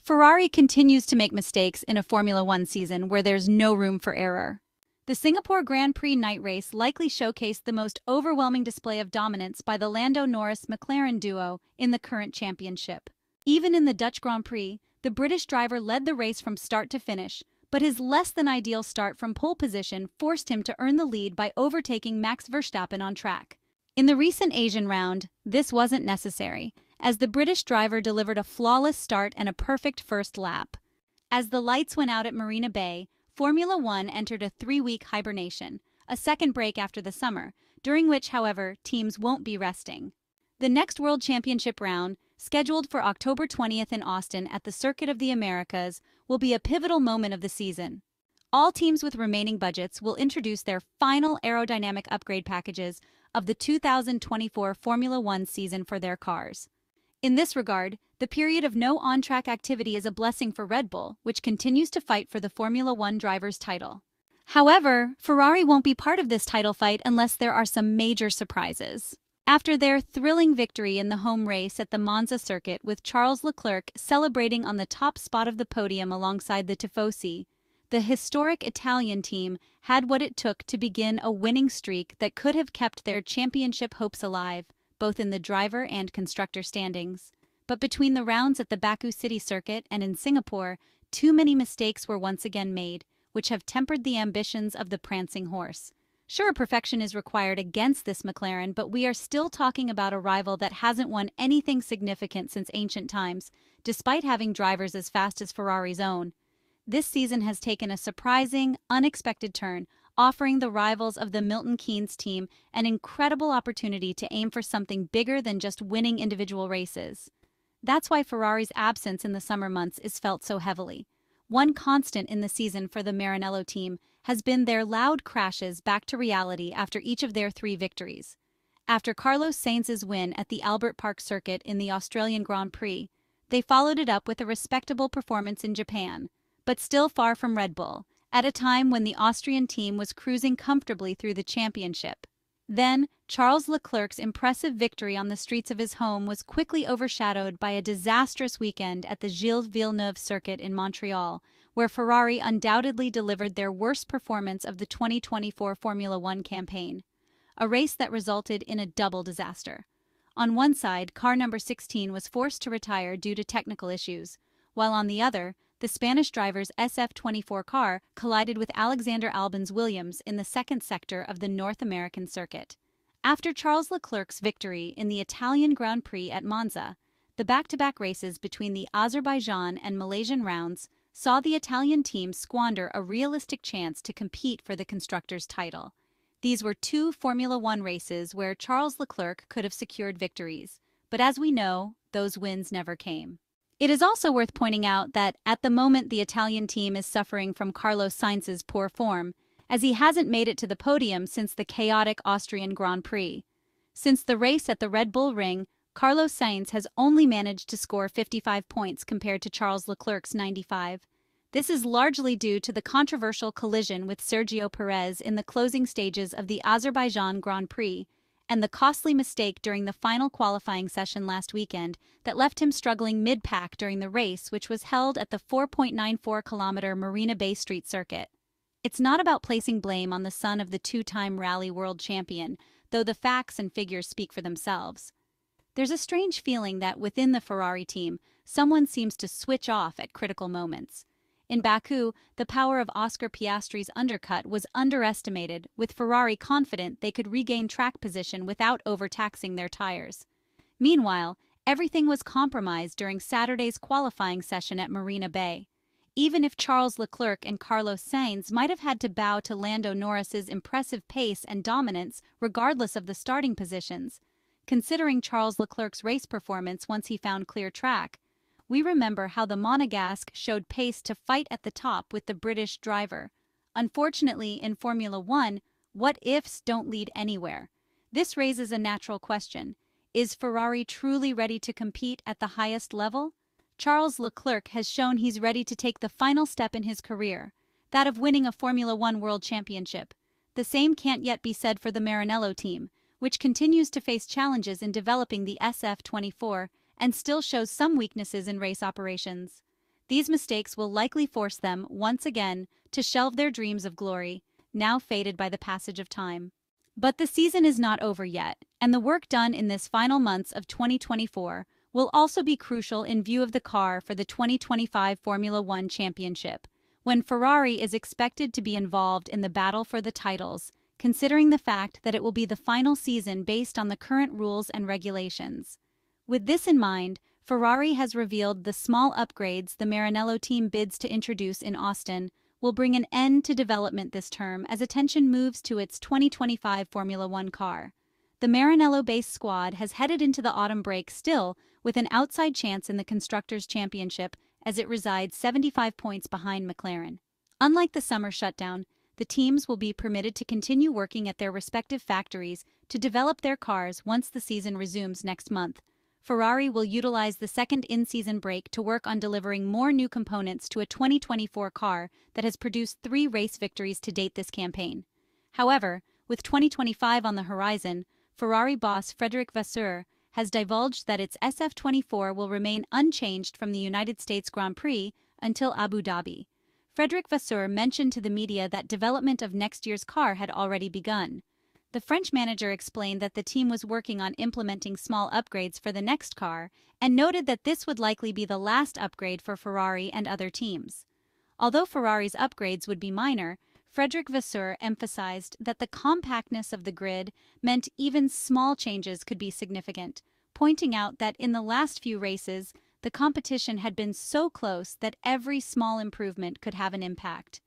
Ferrari continues to make mistakes in a Formula One season where there's no room for error. The Singapore Grand Prix night race likely showcased the most overwhelming display of dominance by the Lando Norris-McLaren duo in the current championship. Even in the Dutch Grand Prix, the British driver led the race from start to finish, but his less-than-ideal start from pole position forced him to earn the lead by overtaking Max Verstappen on track. In the recent Asian round, this wasn't necessary, as the British driver delivered a flawless start and a perfect first lap. As the lights went out at Marina Bay, Formula One entered a 3-week hibernation, a second break after the summer, during which, however, teams won't be resting. The next World Championship round, scheduled for October 20th in Austin at the Circuit of the Americas, will be a pivotal moment of the season. All teams with remaining budgets will introduce their final aerodynamic upgrade packages of the 2024 Formula One season for their cars. In this regard, the period of no on-track activity is a blessing for Red Bull, which continues to fight for the Formula One driver's title. However, Ferrari won't be part of this title fight unless there are some major surprises. After their thrilling victory in the home race at the Monza circuit with Charles Leclerc celebrating on the top spot of the podium alongside the Tifosi, the historic Italian team had what it took to begin a winning streak that could have kept their championship hopes alive, both in the driver and constructor standings. But between the rounds at the Baku City circuit and in Singapore, too many mistakes were once again made, which have tempered the ambitions of the prancing horse. Sure, perfection is required against this McLaren, but we are still talking about a rival that hasn't won anything significant since ancient times, despite having drivers as fast as Ferrari's own. This season has taken a surprising, unexpected turn, offering the rivals of the Milton Keynes team an incredible opportunity to aim for something bigger than just winning individual races. That's why Ferrari's absence in the summer months is felt so heavily. One constant in the season for the Maranello team has been their loud crashes back to reality after each of their 3 victories. After Carlos Sainz's win at the Albert Park circuit in the Australian Grand Prix, they followed it up with a respectable performance in Japan, but still far from Red Bull, at a time when the Austrian team was cruising comfortably through the championship. Then, Charles Leclerc's impressive victory on the streets of his home was quickly overshadowed by a disastrous weekend at the Gilles Villeneuve circuit in Montreal, where Ferrari undoubtedly delivered their worst performance of the 2024 Formula One campaign, a race that resulted in a double disaster. On one side, car number 16 was forced to retire due to technical issues, while on the other, the Spanish driver's SF24 car collided with Alexander Albon's Williams in the second sector of the North American circuit. After Charles Leclerc's victory in the Italian Grand Prix at Monza, the back-to-back races between the Azerbaijan and Malaysian rounds saw the Italian team squander a realistic chance to compete for the constructors' title. These were 2 Formula One races where Charles Leclerc could have secured victories, but as we know, those wins never came. It is also worth pointing out that at the moment the Italian team is suffering from Carlos Sainz's poor form, as he hasn't made it to the podium since the chaotic Austrian Grand Prix. Since the race at the Red Bull Ring, Carlos Sainz has only managed to score 55 points compared to Charles Leclerc's 95. This is largely due to the controversial collision with Sergio Perez in the closing stages of the Azerbaijan Grand Prix, and the costly mistake during the final qualifying session last weekend that left him struggling mid-pack during the race, which was held at the 4.94-kilometer Marina Bay Street circuit. It's not about placing blame on the son of the 2-time rally world champion, though the facts and figures speak for themselves. There's a strange feeling that within the Ferrari team, someone seems to switch off at critical moments. In Baku, the power of Oscar Piastri's undercut was underestimated, with Ferrari confident they could regain track position without overtaxing their tires. Meanwhile, everything was compromised during Saturday's qualifying session at Marina Bay. Even if Charles Leclerc and Carlos Sainz might have had to bow to Lando Norris's impressive pace and dominance regardless of the starting positions, considering Charles Leclerc's race performance once he found clear track, we remember how the Monegasque showed pace to fight at the top with the British driver. Unfortunately, in Formula One, what-ifs don't lead anywhere. This raises a natural question. Is Ferrari truly ready to compete at the highest level? Charles Leclerc has shown he's ready to take the final step in his career, that of winning a Formula One World Championship. The same can't yet be said for the Maranello team, which continues to face challenges in developing the SF24 and still shows some weaknesses in race operations. These mistakes will likely force them, once again, to shelve their dreams of glory, now faded by the passage of time. But the season is not over yet, and the work done in this final months of 2024 will also be crucial in view of the car for the 2025 Formula One Championship, when Ferrari is expected to be involved in the battle for the titles, considering the fact that it will be the final season based on the current rules and regulations. With this in mind, Ferrari has revealed the small upgrades the Maranello team bids to introduce in Austin will bring an end to development this term as attention moves to its 2025 Formula One car. The Maranello-based squad has headed into the autumn break still with an outside chance in the Constructors' Championship as it resides 75 points behind McLaren. Unlike the summer shutdown, the teams will be permitted to continue working at their respective factories to develop their cars once the season resumes next month. Ferrari will utilize the second in-season break to work on delivering more new components to a 2024 car that has produced 3 race victories to date this campaign. However, with 2025 on the horizon, Ferrari boss Frédéric Vasseur has divulged that its SF24 will remain unchanged from the United States Grand Prix until Abu Dhabi. Frédéric Vasseur mentioned to the media that development of next year's car had already begun. The French manager explained that the team was working on implementing small upgrades for the next car and noted that this would likely be the last upgrade for Ferrari and other teams. Although Ferrari's upgrades would be minor, Frédéric Vasseur emphasized that the compactness of the grid meant even small changes could be significant, pointing out that in the last few races, the competition had been so close that every small improvement could have an impact.